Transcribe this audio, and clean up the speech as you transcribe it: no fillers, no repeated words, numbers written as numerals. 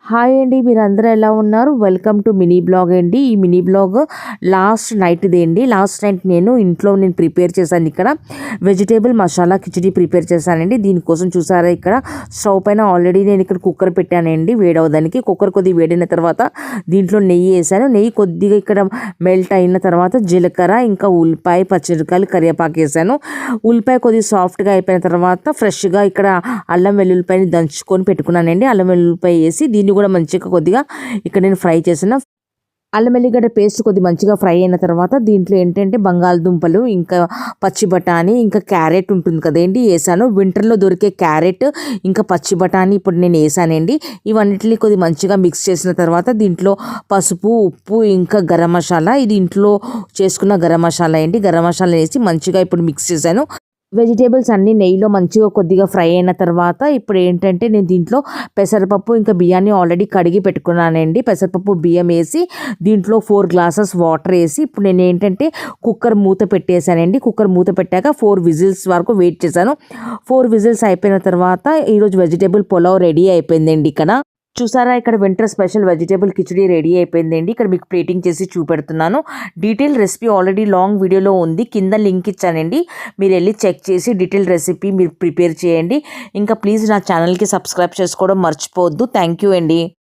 Hi అండి, మీరందరూ ఎలా ఉన్నారు? వెల్కమ్ టు మినీ బ్లాగ్ అండి. ఈ మినీ బ్లాగ్ లాస్ట్ నైట్ది అండి. లాస్ట్ నైట్ నేను ప్రిపేర్ చేశాను. ఇక్కడ వెజిటేబుల్ మసాలా కిచడీ ప్రిపేర్ చేశానండి. దీనికోసం చూసారా, ఇక్కడ స్టవ్ పైన ఆల్రెడీ నేను ఇక్కడ కుక్కర్ పెట్టానండి వేడవడానికి. కుక్కర్ కొద్దిగా వేడిన తర్వాత దీంట్లో నెయ్యి వేసాను. నెయ్యి కొద్దిగా ఇక్కడ మెల్ట్ అయిన తర్వాత జీలకర్ర, ఇంకా ఉల్లిపాయ, పచ్చిమిరపకాయలు, కరివేపాకు వేసాను. ఉల్లిపాయ కొద్దిగా సాఫ్ట్గా అయిపోయిన తర్వాత ఫ్రెష్గా ఇక్కడ అల్లం వెల్లుల్లిపాయని దంచుకొని పెట్టుకున్నానండి. అల్లం వెల్లుల్లిపాయ వేసి దీన్ని కూడా మంచిగా కొద్దిగా ఇక్కడ నేను ఫ్రై చేసిన అల్లం వెల్లిగడ్డ పేస్ట్ కొద్దిగా మంచిగా ఫ్రై అయిన తర్వాత దీంట్లో ఏంటంటే బంగాళదుంపలు, ఇంకా పచ్చి బఠానీ, ఇంకా క్యారెట్ ఉంటుంది కదండి వేసాను. వింటర్లో దొరికే క్యారెట్ ఇంకా పచ్చి బఠానీ ఇప్పుడు నేను వేసానండి. ఇవన్నిటిని కొద్దిగా మంచిగా మిక్స్ చేసిన తర్వాత దీంట్లో పసుపు, ఉప్పు, ఇంకా గరం మసాలా, ఇది ఇంట్లో చేసుకున్న గరం మసాలా అండి. గరం మసాలా వేసి మంచిగా ఇప్పుడు మిక్స్ చేశాను. వెజిటేబుల్స్ అన్నీ నెయ్యిలో మంచిగా కొద్దిగా ఫ్రై అయిన తర్వాత ఇప్పుడు ఏంటంటే నేను దీంట్లో పెసరపప్పు, ఇంకా బియ్యాన్ని ఆల్రెడీ కడిగి పెట్టుకున్నానండి. పెసరపప్పు, బియ్యం వేసి దీంట్లో 4 గ్లాసెస్ వాటర్ వేసి ఇప్పుడు నేను ఏంటంటే కుక్కర్ మూత పెట్టేశానండి. కుక్కర్ మూత పెట్టాక 4 విజిల్స్ వరకు వెయిట్ చేశాను. 4 విజిల్స్ అయిపోయిన తర్వాత ఈరోజు వెజిటేబుల్ పులావ్ రెడీ అయిపోయిందండి. ఇక్కడ చూసారా, ఇక్కడ winter special vegetable khichdi ready అయిపోయిందండి. ఇక్కడ మీకు ప్లేటింగ్ చేసి చూపెడుతున్నాను. డీటెయిల్ రెసిపీ ఆల్రెడీ లాంగ్ వీడియోలో ఉంది, కింద లింక్ ఇచ్చానండి. మీరు వెళ్ళి చెక్ చేసి డీటెయిల్ రెసిపీ మీరు ప్రిపేర్ చేయండి. ఇంకా ప్లీజ్ నా ఛానల్కి సబ్స్క్రైబ్ చేసుకోవడం మర్చిపోవద్దు. థ్యాంక్ యూ అండి.